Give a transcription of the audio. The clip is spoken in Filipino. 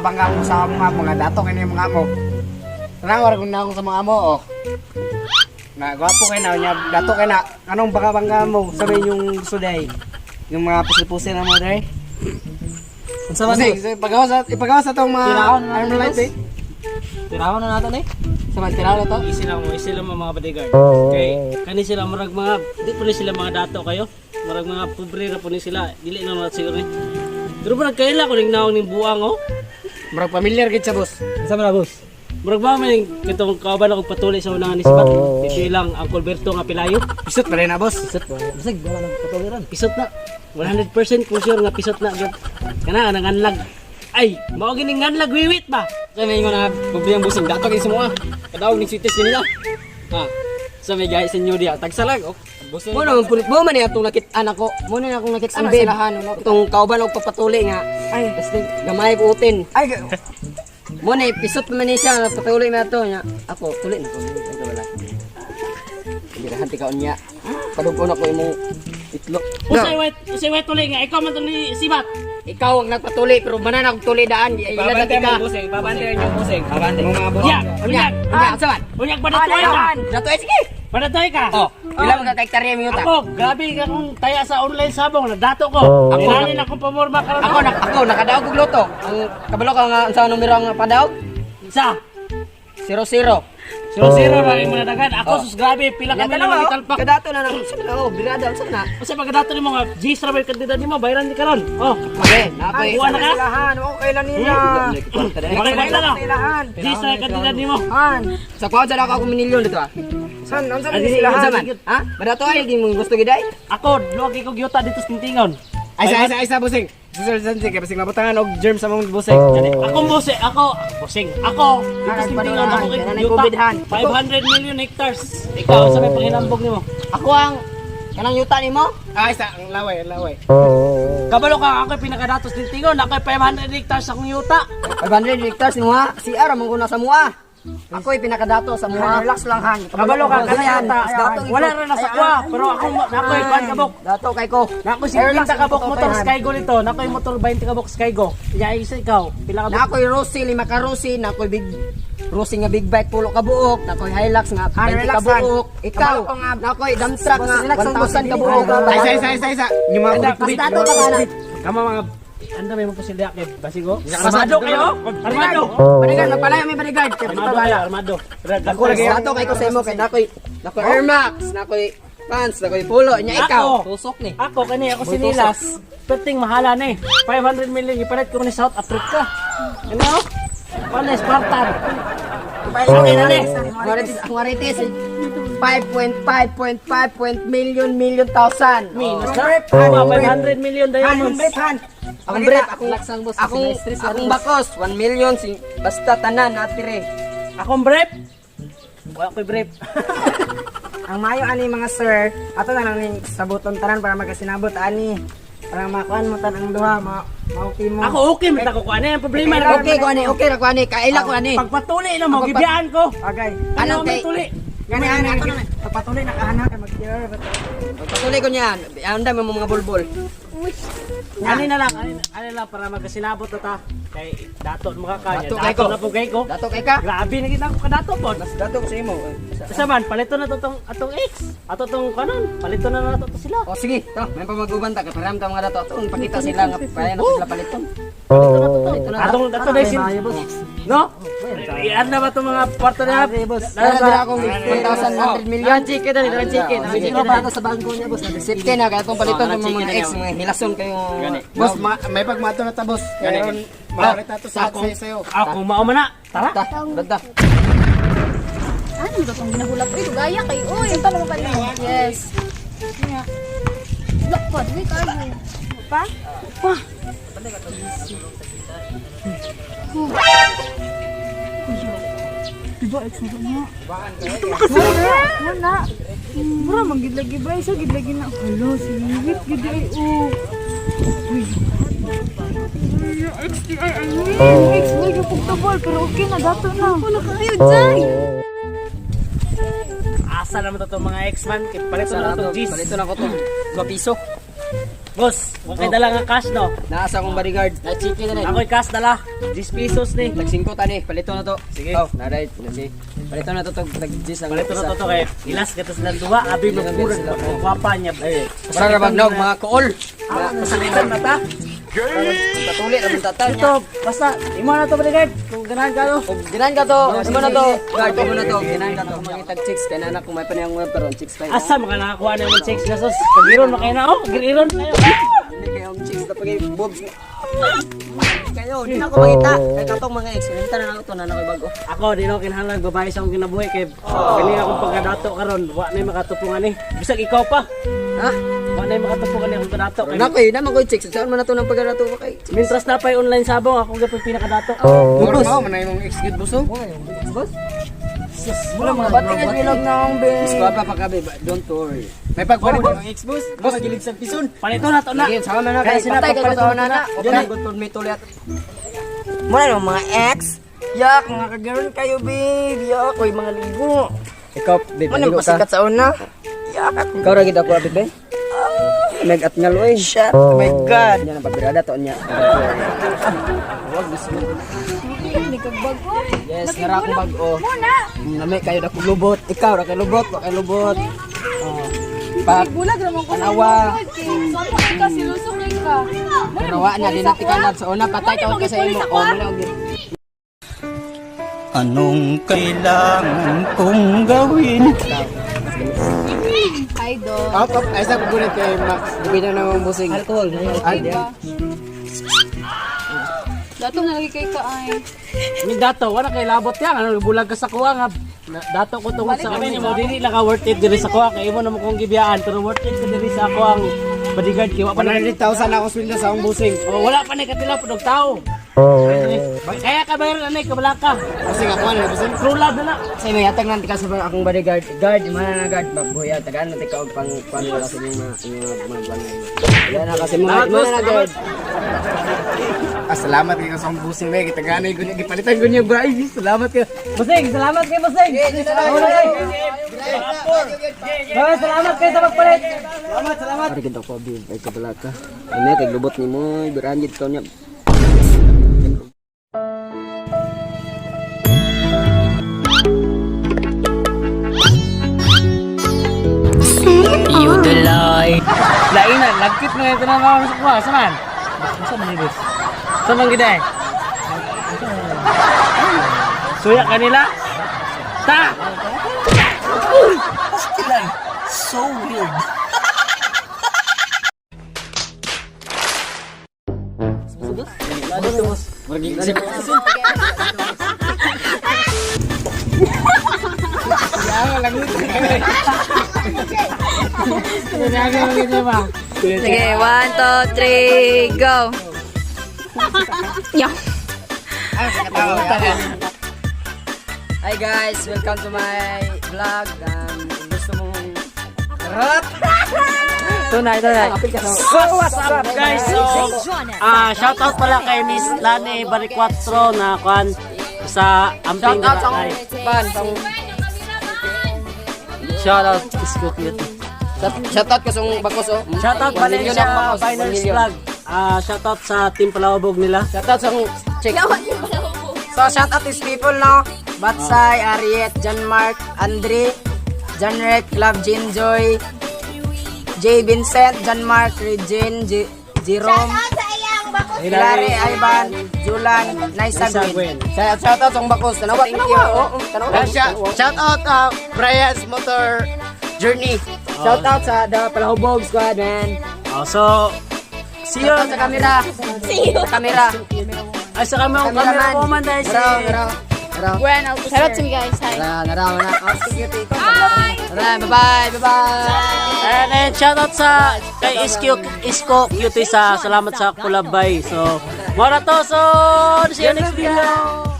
bangga mo sa mga dato kay ni mga amo. Tanaw ko na ako sa mga amo oh. Na gwapo kay na nya dato kay na anong bangga mo sabi yung suday. Yung mga pusil-pusil na mo dai. Unsa man ni ipagawas sa tong mga arm light eh. Tirawan na nato ni. Sa man tiraw na to. Easy lang mga bodyguard. Okay, kani sila murag mga di po ni sila mga dato kayo. Murag mga pobre ra po ni sila. Dili na mga siguro ni. Pero murag kaila ko ning naong ning buang oh. Murag familiar gid sa boss. Unsa man na boss? Murag ba man kitong kauban ako patuloy sa unang ni Sibat. Dito lang ang Colberto nga pilayo. Pisot pa rin na boss. Bisag wala nang patuliran. Pisot na. 100% kung sure nga pisot na gyud. Kana nanganlag. Ay, mao gining nganlag wiwit ba? Sa may mga problema busing dato kay semua. Kadaog ni sweetest nila. Ha. Sa may guys inyo dia tagsalag oh. Busing. Mo naman pulit mo man atong nakit anak ko. Mo na akong nakit ang babe. Itong kauban og papatuli nga. Ay, basta gamay putin. Ay, mo na episode man ni siya patuloy na to nya. Ako tuloy na ko. Ito wala. Hindi ka hanti ka unya. Padugon ako imong itlog. Usay wait tuloy nga ikaw man to ni Sibat. Ikaw ang nagpatuli pero manan ako tuli daan. Ilagay ka. Babantayan yung busing. Babantayan Mga boss. Unyag. Saban. Unyag ba datoy ka? Datoy sige. Padatoy ka. Oh, ilang ka hektarya minuta? Ako, grabe ka kung taya sa online sabong, nadato ko. Inalin akong pamorma karon. Ako nakadaog og loto. Ang kabalo ka nga sa numero ang padaog? Isa. 00. 0-0 ba yung mga dagan? Ako, sus grabe, pila kami lang italpak. Kadato na nang ako, birada unsa na? Kasi pagkadato ni mo nga, G's travel kandidat ni mo, bayaran di karon. Oh, Okay, nakoy. buwan na ka? Ilahan, mo kailan nila. Makikita na. G's travel kandidat ni mo. Han, sa kuha dala ako minilyon dito ah. San, unsa Adi, ni ilahan? unsa man? Ha? Badato ay gi mo gusto giday? Ako, luwag ko gyuta dito sa Tintingon. Ay sa busing. Susunod sige basig mabutangan og germs sa mong busing. Ako busing, ako dito sa Tintingon, ako kay gyuta. 500 million hectares. Ikaw, sa may panghinambog ni mo. Ako ang kanang yuta nimo? Ay sa ang laway. Kabalo ka, ako pinakadato sa Tintingon, ako 500 hectares akong yuta. 500 hectares ni mo. Si Ara mo na sa mua. Ako'y pinakadato sa mua. Relax lang han. Kabalo ka, kanay ata. Wala rin nasa kwa, pero ako nakoy kuan kabok. Dato kay ko. Nakoy 50 kabok motor Skygo nito. Nakoy motor 20 kabok Skygo. Ya isa ikaw. Pila kabok? Nakoy Rossi 5 ka Rossi, nakoy big Rossi nga big bike pulo ka buok, nakoy Hilux nga 20 ka buok. Ikaw, nakoy dump truck nga 1,000 ka buok. Isa. Yung mga kubit. Dato ka na. Kama mga anda may mapasilya kay Basigo. Armado kayo? Armado. Bodyguard, nagpalaya may bodyguard. Armado. Ako lagi dato kay ko sa imo kay nakoy Air Max, nakoy pants, nakoy pulo. Nya ikaw, tusok ni. Ako kani ako sinilas. Perting mahala ni. 500 million ipalit ko ni South Africa. Ano? Panes Spartan. Okay na next. Marites 5.5 million thousand. Minus na. 500 million diamonds. Akong brief, akong bakos, 1 million, basta tanan, natire. Akong brief. Wala ko'y brief. Ang mayo ani mga sir, ato na lang ning sabuton tanan para magkasinabot ani. Para makuan mo tan ang duha, mauki mo. Ako okay, mita ko kuan ang problema. Okay ko ani, kaila ko ani. Pagpatuli na mo, gibiyaan ko. Agay. Anong Ano kay tuli? Gani ani ato na. Pagpatuloy nakahanap kay mag-cure. patuloy ko niyan. Anda mo mga bulbul. Ani na lang para magkasinabot na ta. Kay dato mo ka kanya. Dato kay ko. na po kay ko. Dato kay ka. Grabe na kita ko kadato po. Dato ko sa imo. Sa man, palito na to tong atong ex. Ato tong kanon, palito na to sila. O sige, to, may pamaguban ta kay param ta mga dato. Atong pakita sila nga kaya na sila paliton. Atong dato na sin. No? Iyan na ba itong mga kwarto na? Dala akong 1,100 million. Chicken na rin, chicken. Hindi ko pa sa bangko niya, boss. Safety na, kaya itong paliton ng mga ex, mga hilason kayo. Boss, may pagmato na ta, boss. Kaya maaari tato sa sa'yo. Ako, mauma na. Tara. Dada. Ano ba itong ginahulap? Uy, gaya kayo. Uy, ang tanong ka niyo. Yes. Lakpad, wait, kayo. Pa? Pa? Diba ex mo na? Wala. Bro, magidlagi ba isa gidlagi na. Hello, singit gid ay o. Uy. Ex di ay ano? Ex mo yung pagtabol pero okay na dato na. Wala kayo dyan. Asa naman to mga ex-man. Palito na to, G's. Paliton ako to. 2 piso. Boss, okay dala nga cash no. Naasa akong bodyguard. Na-chicken na rin. Ako'y cash dala. 10 pesos ni. Tag-5 tani, palito na to. Sige. Oh, na-right. Sige. Palito na to tag-10 ang Palito na to kay ilas gatas lang duwa. Abi magmurag magwapa niya. Para bagnog mga kool. Pasalitan mata. Patuloy na tata Ito, basta imo na to bodyguard. Kung ganahan ka no. Kung ginahan ka to, imo na to. Guard, imo na to. Ginahan ka to. Mangitag chicks kay nana kung may panayang web pero chicks tayo. Asa maka nakakuha na yung checks na sus. Kagiron makay na oh. Giron kayo. Hindi kayo ang chicks na pagay bobs. Kayo, di na ako makita. Kaya katong mga ex, nilita na ako to na nakoy bago. Ako di na kinahanglan babae sa akong kinabuhi kay kani akong pagkadato karon wa na makatupungan ni. Bisag ikaw pa. Ha? Wa na makatupungan ni akong kadato kay. Nakoy, naman koy chicks. Saan man na to ng pagkarato ko kay? Mintras na pa'y online sabong ako gapon pinakadato. Muro mo, manay mong execute buso. Boss? Wala mga batik ang bilog na akong bin. Mas pa pakabe, don't worry. May pagpalit ng ex-boss. Boss, gilig sa pison. Palito na to na. Sige, sama na Kaya kay sila patay kay pagpalit ko na na. na. Okay, good for me tuloy. Muna yung mga ex. Yak, mga kagaroon kayo, babe. Yak, ko'y mga ligo. Ikaw, babe, Ano yung pasikat sa una? Yak, ako. Ikaw ra gid ako, babe. Nag-at nga loy. Shit, oh my God. Yan ang pabirada to niya. Hindi ka bago. Yes, nara akong bag-o. Muna. Nami kayo na kong lubot. Ikaw ra kay lubot, wa kay lubot. Pag Bulag naman ko. Tanawa. Saan ka silusok ka? Karawa na din natin kanat sa una patay ka kasi imo. O muna og Anong kailangan kong gawin? Idol. Out of, ay sa pagunit kay Max. Di na namang busing. Alcohol. Diba? Dato na lagi kay kaay. Ni dato wala kay labot yan. Ano bulag ka sa kuha nga. Dato ko tungod sa amin mo dili lang ka worth it diri sa kuha kay imo na mo kong gibiyaan pero worth it ka diri sa ako ang bodyguard kay wa pa na 100,000 ako sweldo sa akong busing. oh, wala pa ni katila pud og tao. Kaya ka bayar na kabalaka. Kasi ako ano, busing. True love na na. Say may atag nanti ka sa akong bodyguard. Guard, mana na guard mabuya tagaan nanti ka og pang wala sa mga banay. Yan na kasi mga mana na guard. Salamat kayo sa akong busing, may gitaganay ko niya. Gipalitan ko niya, bray. Salamat kayo. Busing, salamat kay Busing. Salamat kayo sa pagpalit. Ari gid ako bi ay kabalaka. Ano kay lubot ni mo, biranjit ka niya. You the light. Lain na, lagkit na yung tinanong sa kuha. Saan? Saan man ibig? Saan man gida eh? Suya kanila? Ta! So weird. Sige, 1, 2, 3, go. Yo. Hi guys, welcome to my vlog. Kung gusto mong Tunay. So, what's up guys? So, shoutout pala kay Miss Lani Baricuatro na kwan sa amping shout out sa Ay, ban, shoutout Isko Cute. shout out ko sa bakos oh. Shoutout 1 million Valencia ang bakos, 1 Finance million. Vlog. Shoutout sa Team Palawabog nila. Shout out sa check. So, shout out these people, no? Batsay, Ariet, John Mark, Andre, John Rek, Love, Jean Joy, J. Vincent, John Mark, Regine, Jerome, Hilary, Ivan, Julan, Naisa Gwen. Shout out sa bakos. Tanawa, thank you. Shout out, Brian's Motor Journey. Shout out sa The Palahubog Squad, man. So, see you. Shout out sa camera. Camera. Ay, sa kami ang camera woman dahil si... Bueno, shout out to you guys. Hi. Naraw na. Bye-bye. And then, shoutout sa kay Isko Cutie sa salamat sa kulabay. So, mara to. So, see you next video.